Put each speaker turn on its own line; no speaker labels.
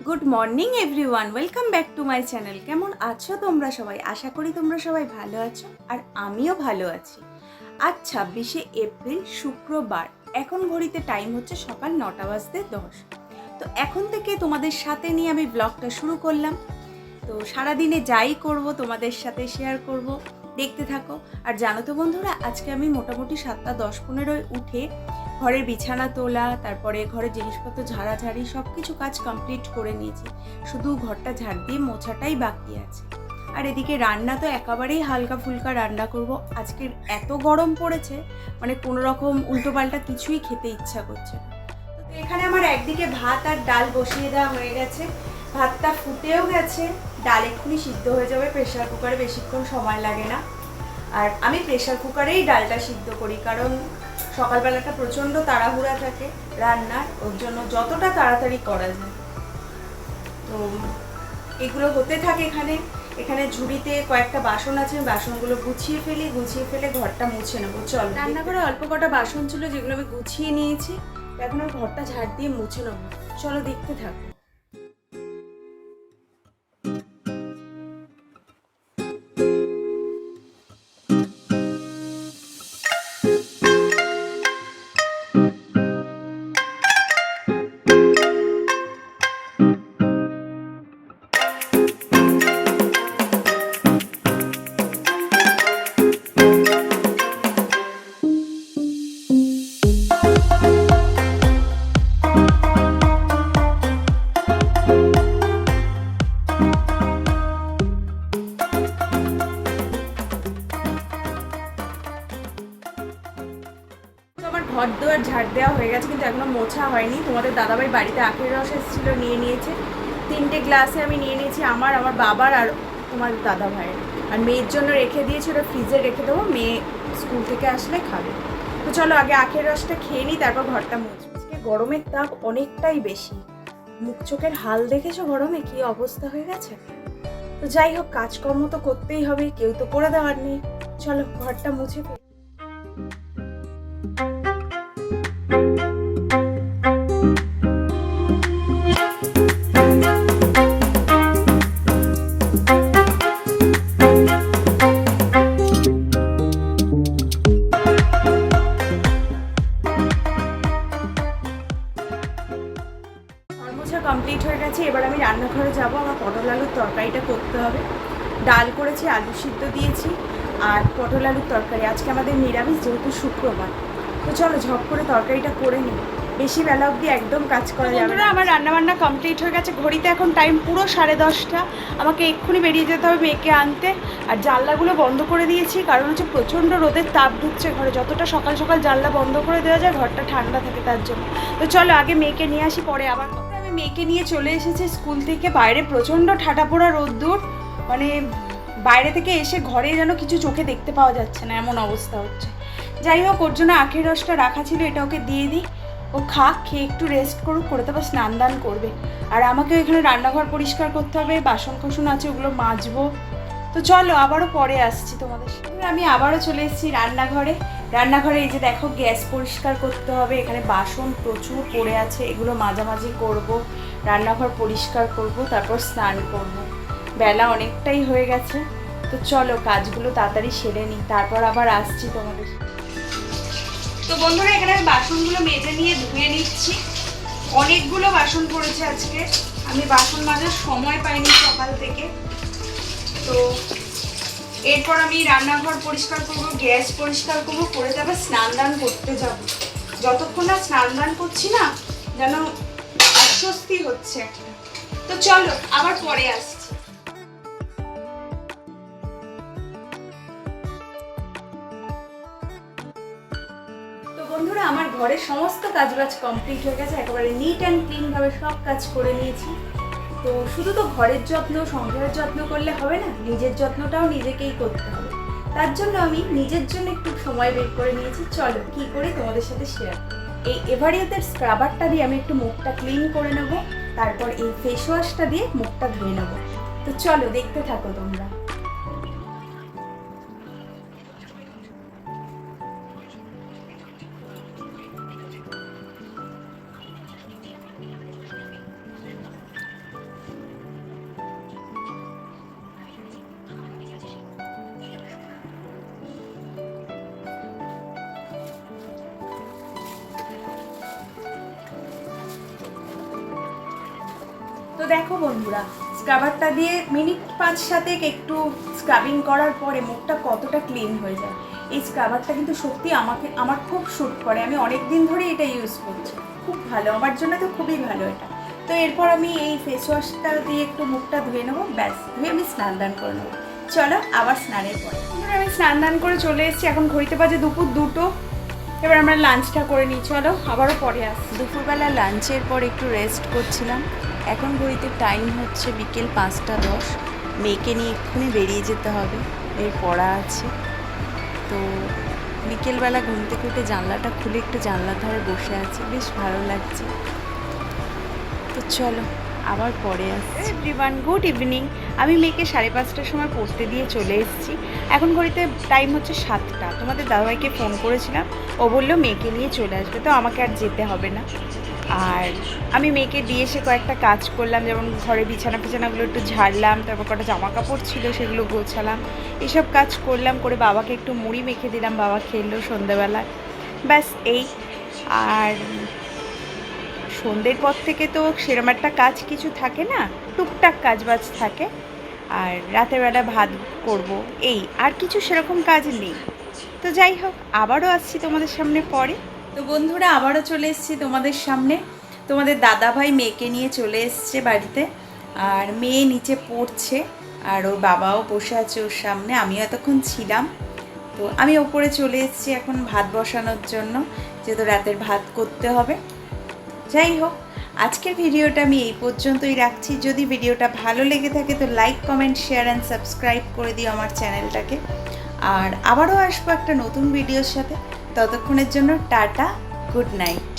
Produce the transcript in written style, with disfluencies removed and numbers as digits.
Good morning everyone, welcome back to my channel. কেমন আছো তোমরা সবাই? আশা করি তোমরা সবাই ভালো আছো, আর আমিও ভালো আছি। আজ 26শে এপ্রিল, শুক্রবার। এখন ঘড়িতে টাইম হচ্ছে সকাল 9:10। তো এখন থেকে তোমাদের সাথে নিয়ে আমি ব্লগটা শুরু করলাম। তো সারাদিনে যাই করব তোমাদের সাথে শেয়ার করব, দেখতে থাকো। আর জানো তো বন্ধুরা, আজকে আমি মোটামুটি 7:10-15 উঠে ঘরের বিছানা তোলা, তারপরে ঘরের জিনিসপত্র ঝাড়াঝাড়ি সব কিছু কাজ কমপ্লিট করে নিয়েছি। শুধু ঘরটা ঝাড় দিয়ে মোছাটাই বাকি আছে। আর এদিকে রান্না তো একেবারেই হালকা ফুলকা রান্না করব। আজকের এত গরম পড়েছে, মানে কোনো রকম উল্টোপাল্টা কিছুই খেতে ইচ্ছা করছে না। তো এখানে আমার একদিকে ভাত আর ডাল বসিয়ে দেওয়া হয়ে গেছে। ভাতটা ফুটেও গেছে, ডাল এক্ষুনি সিদ্ধ হয়ে যাবে। প্রেশার কুকারে বেশিক্ষণ সময় লাগে না। আর আমি প্রেশার কুকারেই ডালটা সিদ্ধ করি, কারণ সকালবেলাটা প্রচণ্ড তাড়াহুড়া থাকে রান্নার, ওর জন্য যতটা তাড়াতাড়ি করা যায়। তো এগুলো হতে থাকে। এখানে ঝুড়িতে কয়েকটা বাসন আছে, বাসনগুলো গুছিয়ে ফেলে ঘরটা মুছে নেবো। চল, রান্নাঘরে অল্প কটা বাসন ছিল যেগুলো আমি গুছিয়ে নিয়েছি। এখন আর ঘরটা ঝাড় দিয়ে মুছে নেবো। চলো, দেখতে থাকো। ঘর দুয়ার ঝাড় দেওয়া হয়ে গেছে, কিন্তু এখনো মোছা হয়নি। তোমাদের দাদাভাই বাড়িতে আখের রস এসেছিল, নিয়ে নিয়েছে। 3টে গ্লাসে আমি নিয়ে নিয়েছি, আমার বাবার আর তোমার দাদাভাইয়ের। আর মেয়ের জন্য রেখে দিয়েছি, ওটা ফ্রিজে রেখে দেবো, মেয়ে স্কুল থেকে আসলে খাবে। তো চলো আগে আখের রসটা খেয়ে নিই, তারপর ঘরটা মুছবো। আজকে গরমের তাপ অনেকটাই বেশি। মুখ চোখের হাল দেখেছো গরমে কি অবস্থা হয়ে গেছে। তো যাই হোক, কাজকর্ম তো করতেই হবে, কেউ তো করে দেওয়ার নেই। চলো ঘরটা মুছে ফেলি। কমপ্লিট হয়ে গেছে। এবার আমি রান্নাঘরে যাব, আমার পটল আলুর তরকারিটা করতে হবে। ডাল করেছি, আলু সিদ্ধ দিয়েছি, আর পটল আলুর তরকারি। আজকে আমাদের নিরামিষ, যেহেতু শুক্রবার। তো চলো ঝপ করে তরকারিটা করে নিই, বেশি বেলা অবধি একদম কাজ করা যাবে না। আমার রান্নাবান্না কমপ্লিট হয়ে গেছে। ঘড়িতে এখন টাইম পুরো 10:30। আমাকে এক্ষুনি বেরিয়ে যেতে হবে মেয়েকে আনতে। আর জানলাগুলো বন্ধ করে দিয়েছি, কারণ হচ্ছে প্রচণ্ড রোদের তাপ ঢুকছে ঘরে। যতটা সকাল সকাল জানলা বন্ধ করে দেওয়া যায়, ঘরটা ঠান্ডা থাকে তার জন্য। তো চলো আগে মেয়েকে নিয়ে আসি, পরে আবার। মেয়েকে নিয়ে চলে এসেছে স্কুল থেকে। বাইরে প্রচণ্ড ঠাটা পোড়া রোদ্দুর, মানে বাইরে থেকে এসে ঘরে যেন কিছু চোখে দেখতে পাওয়া যাচ্ছে না, এমন অবস্থা হচ্ছে। যাই হোক, ওর জন্য আখের রসটা রাখা ছিল, এটা ওকে দিয়ে দিই। ও খেয়ে একটু রেস্ট করুক, করে তারপর স্নান দান করবে। আর আমাকে এখানে রান্নাঘর পরিষ্কার করতে হবে, বাসন কোসন আছে, ওগুলো মাজবো। তো চলো আবারও পরে আসছি তোমাদের সাথে। আমি আবারও চলে এসেছি রান্নাঘরে এই যে দেখো, গ্যাস পরিষ্কার করতে হবে। এখানে বাসন প্রচুর পড়ে আছে, এগুলো মাঝামাঝি করব। রান্নাঘর পরিষ্কার করব, তারপর স্নান করব। বেলা অনেকটাই হয়ে গেছে। তো চলো কাজগুলো তাড়াতাড়ি সেরে নিই, তারপর আবার আসছি তোমাদের। তো বন্ধুরা, এখানে আমি বাসনগুলো মেজে নিয়ে ধুয়ে নিচ্ছি। অনেকগুলো বাসন পড়েছে আজকে, আমি বাসন মাজার সময় পাইনি সকাল থেকে। তো এরপর আমি রান্নাঘর পরিষ্কার করবো, গ্যাস পরিষ্কার করবো, করে যাবে স্নান দান করতে যাব। যতক্ষণ না স্নান দান করছি না, যেন অস্বস্তি হচ্ছে একটা। তো চলো আবার পরে আসছি। তো বন্ধুরা, আমার ঘরের সমস্ত কাজবাজ কমপ্লিট হয়ে গেছে, একেবারে নিট অ্যান্ড ক্লিনভাবে সব কাজ করে নিয়েছি। তো শুধু তো ঘরের যত্ন, সংসারের যত্ন করলে হবে না, নিজের যত্নটাও নিজেকেই করতে হবে। তার জন্য আমি নিজের জন্য একটু সময় বের করে নিয়েছি। চলো কি করি তোমাদের সাথে শেয়ার। এই এভারিওদের স্ক্রাবারটা দিয়ে আমি একটু মুখটা ক্লিন করে নেব, তারপর এই ফেস ওয়াশটা দিয়ে মুখটা ধুয়ে নেব। তো চলো দেখতে থাকো তোমরা। তো দেখো বন্ধুরা, স্ক্রাবারটা দিয়ে মিনিট 5-7 একটু স্ক্রাবিং করার পরে মুখটা কতটা ক্লিন হয়ে যায়। এই স্ক্রাবারটা কিন্তু সত্যি আমার খুব স্যুট করে। আমি অনেক দিন ধরে এটা ইউজ করছি, খুব ভালো, আমার জন্য তো খুবই ভালো এটা। তো এরপর আমি এই ফেস ওয়াশটা দিয়ে একটু মুখটা ধুয়ে নেবো, ব্যাস ধুয়ে আমি স্নান দান করে নেবো। চলো আবার স্নানের পরে আমি স্নান দান করে চলে এসেছি। এখন ঘড়িতে বাজে দুপুর 2টো। এবার আমরা লাঞ্চটা করে নিই, চলো আবারও পরে আসি।
দুপুরবেলা লাঞ্চের পর একটু রেস্ট করছিলাম। এখন ঘড়িতে টাইম হচ্ছে বিকেল 5টা 10। মেয়েকে নিয়ে এক্ষুনি বেরিয়ে যেতে হবে, এর পড়া আছে। তো বিকেলবেলা ঘুম থেকে উঠে জানলাটা খুলে একটু জানলার ধারে বসে আছি, বেশ ভালো লাগছে। তো চলো আবার পরে আসছি।
Everyone, good evening. আমি মেয়েকে 5:30টার সময় পড়তে দিয়ে চলে এসেছি। এখন ঘড়িতে টাইম হচ্ছে 7টা। তোমাদের দাদাভাইকে ফোন করেছিলাম, ও বললো মেয়েকে নিয়ে চলে আসবে, তো আমাকে আর যেতে হবে না। আর আমি মেয়েকে দিয়ে এসে কয়েকটা কাজ করলাম, যেমন ঘরে বিছানাগুলো একটু ঝাড়লাম, তারপর কটা জামা কাপড় ছিল সেগুলো গোছালাম, এসব কাজ করলাম। করে বাবাকে একটু মুড়ি মেখে দিলাম, বাবা খেললো সন্ধ্যেবেলায়, ব্যাস এই। আর সন্ধ্যের পর থেকে তো সেরকম একটা কাজ কিছু থাকে না, টুকটাক কাজবাজ থাকে। আর রাতের বেলা ভাত করব, এই আর কিছু সেরকম কাজ নেই। তো যাই হোক, আবারও আসছি তোমাদের সামনে পরে। তো বন্ধুরা, আবারও চলে এসেছি তোমাদের সামনে। তোমাদের দাদাভাই মেয়েকে নিয়ে চলে এসছে বাড়িতে, আর মেয়ে নিচে পড়ছে, আর ওর বাবাও বসে আছে ওর সামনে। আমিও এতক্ষণ ছিলাম। তো আমি ওপরে চলে এসেছি এখন ভাত বসানোর জন্য, যেহেতু রাতের ভাত করতে হবে। যাই হোক, আজকের ভিডিওটা আমি এই পর্যন্তই রাখছি। যদি ভিডিওটা ভালো লেগে থাকে তো like, comment, share and subscribe করে দিও আমার চ্যানেলটাকে। আর আবারও আসবো একটা নতুন ভিডিওর সাথে। ততক্ষণের জন্য টাটা, গুড নাইট।